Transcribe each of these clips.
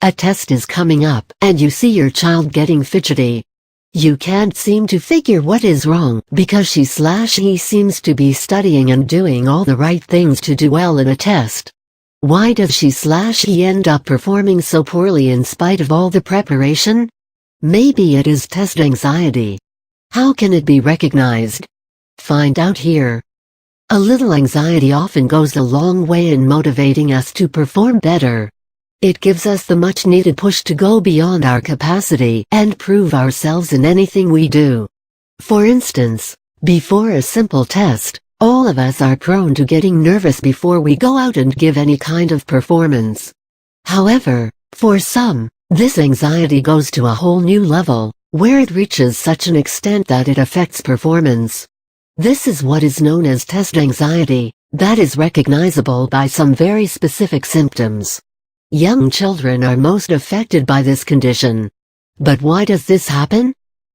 A test is coming up, and you see your child getting fidgety. You can't seem to figure what is wrong because she/he seems to be studying and doing all the right things to do well in a test. Why does she/he end up performing so poorly in spite of all the preparation? Maybe it is test anxiety. How can it be recognized? Find out here. A little anxiety often goes a long way in motivating us to perform better. It gives us the much-needed push to go beyond our capacity and prove ourselves in anything we do. For instance, before a simple test, all of us are prone to getting nervous before we go out and give any kind of performance. However, for some, this anxiety goes to a whole new level, where it reaches such an extent that it affects performance. This is what is known as test anxiety, that is recognizable by some very specific symptoms. Young children are most affected by this condition. But why does this happen?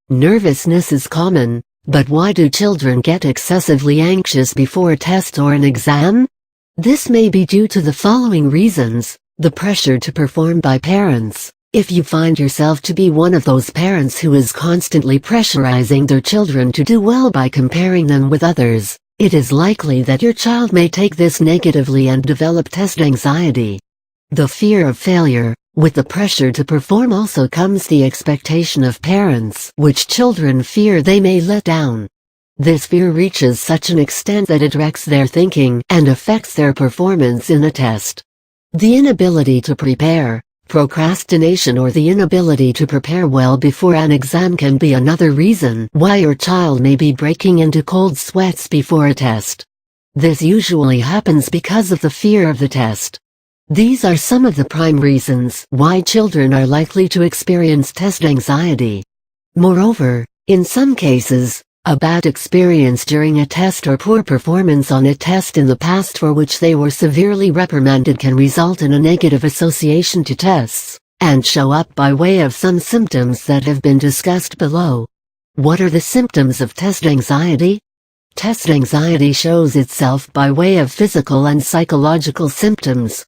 Nervousness is common, but why do children get excessively anxious before a test or an exam? This may be due to the following reasons: the pressure to perform by parents. If you find yourself to be one of those parents who is constantly pressurizing their children to do well by comparing them with others, it is likely that your child may take this negatively and develop test anxiety. The fear of failure. With the pressure to perform also comes the expectation of parents, which children fear they may let down. This fear reaches such an extent that it wrecks their thinking and affects their performance in a test. The inability to prepare, procrastination, or the inability to prepare well before an exam can be another reason why your child may be breaking into cold sweats before a test. This usually happens because of the fear of the test. These are some of the prime reasons why children are likely to experience test anxiety. Moreover, in some cases, a bad experience during a test or poor performance on a test in the past for which they were severely reprimanded can result in a negative association to tests, and show up by way of some symptoms that have been discussed below. What are the symptoms of test anxiety? Test anxiety shows itself by way of physical and psychological symptoms.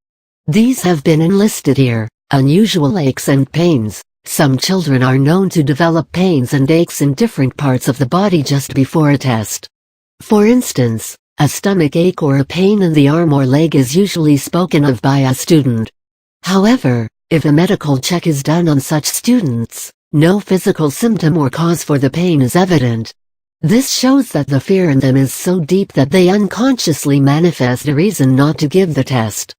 These have been enlisted here: unusual aches and pains. Some children are known to develop pains and aches in different parts of the body just before a test. For instance, a stomach ache or a pain in the arm or leg is usually spoken of by a student. However, if a medical check is done on such students, no physical symptom or cause for the pain is evident. This shows that the fear in them is so deep that they unconsciously manifest a reason not to give the test.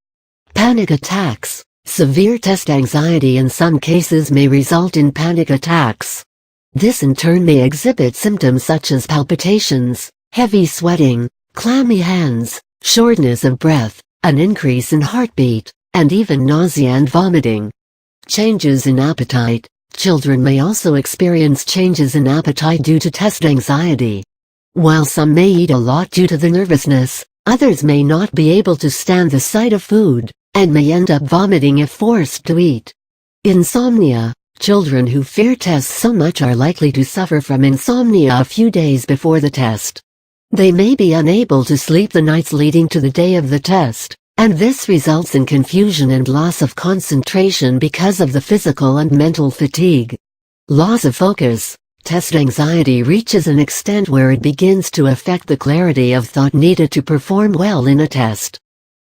Panic attacks. Severe test anxiety in some cases may result in panic attacks. This in turn may exhibit symptoms such as palpitations, heavy sweating, clammy hands, shortness of breath, an increase in heartbeat, and even nausea and vomiting. Changes in appetite. Children may also experience changes in appetite due to test anxiety. While some may eat a lot due to the nervousness, others may not be able to stand the sight of food, and may end up vomiting if forced to eat. Insomnia. Children who fear tests so much are likely to suffer from insomnia a few days before the test. They may be unable to sleep the nights leading to the day of the test, and this results in confusion and loss of concentration because of the physical and mental fatigue. Loss of focus. Test anxiety reaches an extent where it begins to affect the clarity of thought needed to perform well in a test.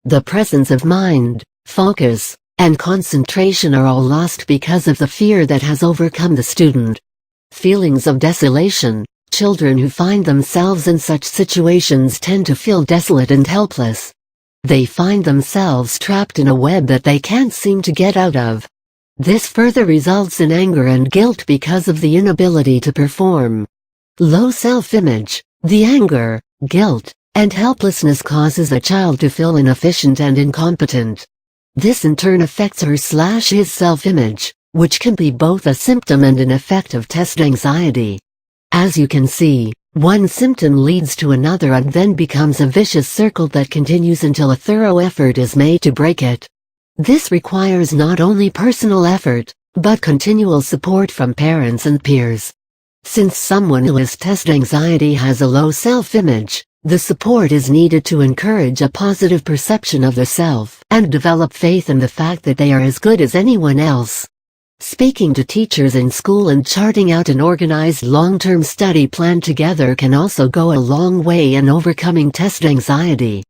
The presence of mind, focus, and concentration are all lost because of the fear that has overcome the student. Feelings of desolation. Children who find themselves in such situations tend to feel desolate and helpless. They find themselves trapped in a web that they can't seem to get out of. This further results in anger and guilt because of the inability to perform. Low self-image. The anger, guilt, and helplessness causes a child to feel inefficient and incompetent. This in turn affects her/his self-image, which can be both a symptom and an effect of test anxiety. As you can see, one symptom leads to another and then becomes a vicious circle that continues until a thorough effort is made to break it. This requires not only personal effort, but continual support from parents and peers. Since someone who has test anxiety has a low self-image, The support is needed to encourage a positive perception of the self and develop faith in the fact that they are as good as anyone else. Speaking to teachers in school and charting out an organized long-term study plan together can also go a long way in overcoming test anxiety.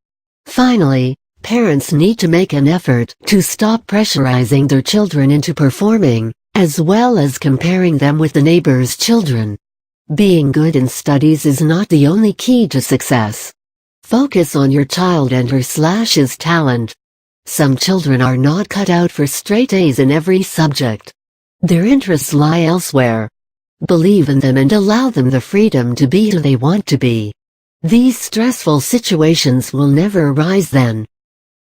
Finally, parents need to make an effort to stop pressurizing their children into performing, as well as comparing them with the neighbor's children. Being good in studies is not the only key to success. Focus on your child and her/his talent. Some children are not cut out for straight A's in every subject. Their interests lie elsewhere. Believe in them and allow them the freedom to be who they want to be. These stressful situations will never arise then.